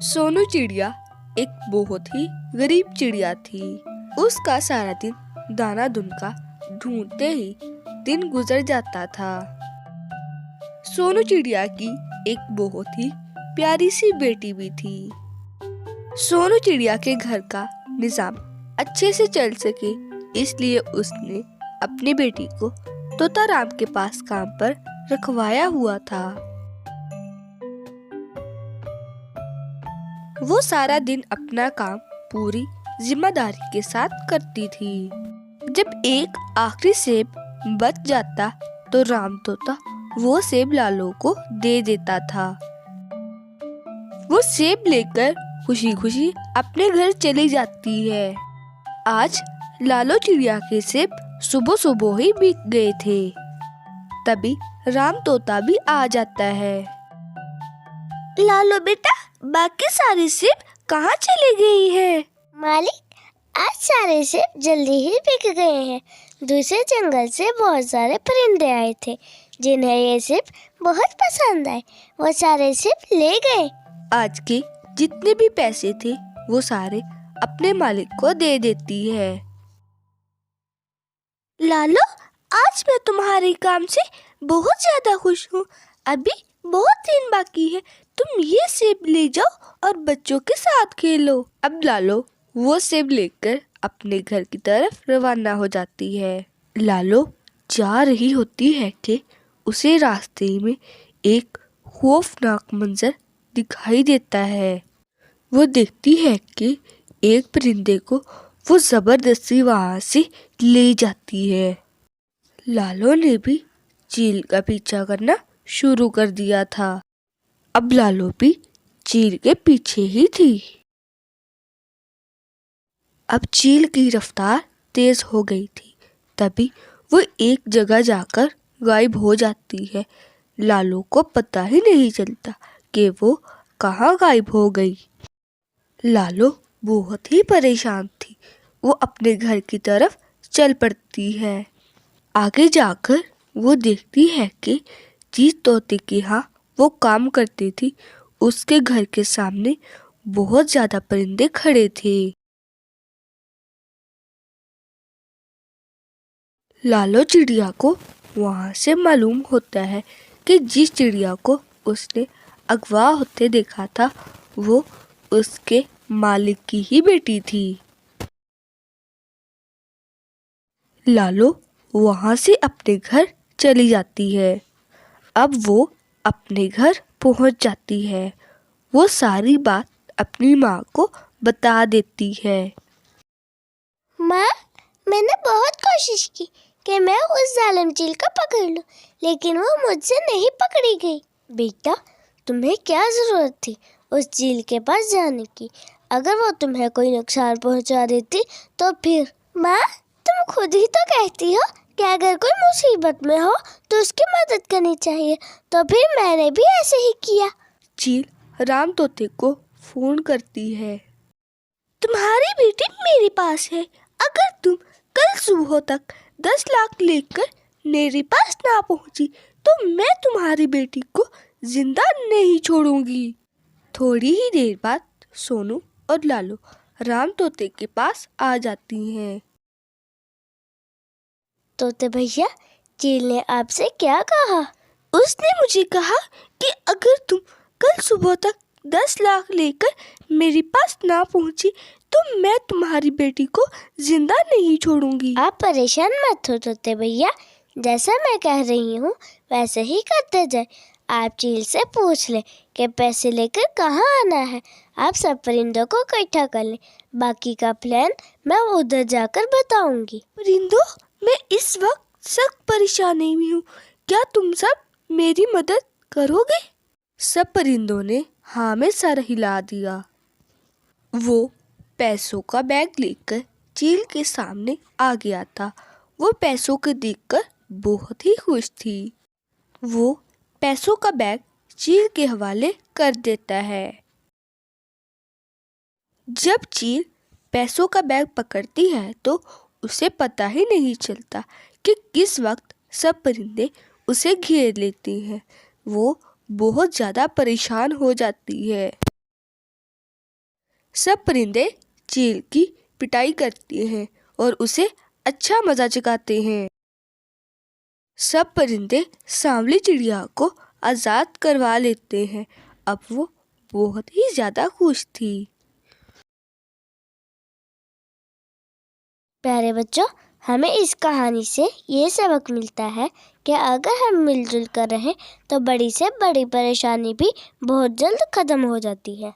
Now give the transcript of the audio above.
सोनू चिड़िया एक बहुत ही गरीब चिड़िया थी। उसका सारा दिन दाना दुनका ढूंढते ही दिन गुजर जाता था। सोनू चिड़िया की एक बहुत ही प्यारी सी बेटी भी थी। सोनू चिड़िया के घर का निजाम अच्छे से चल सके इसलिए उसने अपनी बेटी को तोता राम के पास काम पर रखवाया हुआ था। वो सारा दिन अपना काम पूरी जिम्मेदारी के साथ करती थी। जब एक आखिरी सेब बच जाता तो राम तोता वो सेब लालो को दे देता था। वो सेब लेकर खुशी खुशी अपने घर चली जाती है। आज लालो चिड़िया के सेब सुबह सुबह ही बिक गए थे। तभी राम तोता भी आ जाता है। लालो बेटा, बाकी सारे सेब कहाँ चली गई है? मालिक, आज सारे सेब जल्दी ही बिक गए हैं। दूसरे जंगल से बहुत सारे परिंदे आए थे जिन्हें ये सेब बहुत पसंद आए। वो सारे सेब ले गए। आज के जितने भी पैसे थे वो सारे अपने मालिक को दे देती है। लालो, आज मैं तुम्हारे काम से बहुत ज्यादा खुश हूँ। अभी बहुत दिन बाकी है। तुम ये सेब ले जाओ और बच्चों के साथ खेलो। अब लालो वो सेब लेकर अपने घर की तरफ रवाना हो जाती है। लालो जा रही होती है कि उसे रास्ते में एक खौफनाक मंजर दिखाई देता है। वो देखती है कि एक परिंदे को वो जबरदस्ती वहां से ले जाती है। लालो ने भी चील का पीछा करना शुरू कर दिया था। अब लालो भी चील के पीछे ही थी। अब चील की रफ्तार तेज हो गई थी। तभी वो एक जगह जाकर गायब हो जाती है। लालो को पता ही नहीं चलता कि वो कहाँ गायब हो गई। लालो बहुत ही परेशान थी। वो अपने घर की तरफ चल पड़ती है। आगे जाकर वो देखती है कि जिस तोते के यहाँ वो काम करती थी उसके घर के सामने बहुत ज्यादा परिंदे खड़े थे। लालो चिड़िया को वहां से मालूम होता है कि जिस चिड़िया को उसने अगवा होते देखा था वो उसके मालिक की ही बेटी थी। लालो वहां से अपने घर चली जाती है। अब वो अपने घर पहुंच जाती है। वो सारी बात अपनी माँ को बता देती है। माँ, मैंने बहुत कोशिश की कि मैं उस जालिम चील को पकड़ लूं, लेकिन वो मुझसे नहीं पकड़ी गई। बेटा, तुम्हें क्या जरूरत थी उस चील के पास जाने की? अगर वो तुम्हें कोई नुकसान पहुंचा देती तो फिर? माँ, तुम खुद ही तो कहती हो कि अगर कोई मुसीबत में हो तो उसकी मदद करनी चाहिए, तो फिर मैंने भी ऐसे ही किया। चील राम तोते को फोन करती है। तुम्हारी बेटी मेरे पास है। अगर तुम कल सुबह तक 10 लाख लेकर मेरे पास ना पहुंची तो मैं तुम्हारी बेटी को जिंदा नहीं छोड़ूंगी। थोड़ी ही देर बाद सोनू और लालो राम तोते के पास आ जाती हैं। तोते भैया, चील ने आपसे क्या कहा? उसने मुझे कहा कि अगर तुम कल सुबह तक 10 लाख लेकर मेरे पास ना पहुंची तो मैं तुम्हारी बेटी को जिंदा नहीं छोड़ूंगी। आप परेशान मत हो तोते भैया, जैसा मैं कह रही हूँ वैसे ही करते जाए। आप चील से पूछ लें कि पैसे लेकर कहाँ आना है। आप सब परिंदों को इकट्ठा कर लें। बाकी का प्लान मैं उधर जाकर बताऊंगी। परिंदों, मैं इस वक्त सख्त परेशानी में हूँ। क्या तुम सब मेरी मदद करोगे? सब परिंदों ने हाँ में सर हिला दिया। वो पैसों का बैग लेकर चील के सामने आ गया था। वो पैसों को देखकर बहुत ही खुश थी। वो पैसों का बैग चील के हवाले कर देता है। जब चील पैसों का बैग पकड़ती है तो उसे पता ही नहीं चलता कि किस वक्त सब परिंदे उसे घेर लेती हैं। वो बहुत ज़्यादा परेशान हो जाती है। सब परिंदे चील की पिटाई करते हैं और उसे अच्छा मजा चखाते हैं। सब परिंदे सांवली चिड़िया को आजाद करवा लेते हैं। अब वो बहुत ही ज्यादा खुश थी। प्यारे बच्चों, हमें इस कहानी से ये सबक मिलता है कि अगर हम मिलजुल कर रहें तो बड़ी से बड़ी परेशानी भी बहुत जल्द खत्म हो जाती है।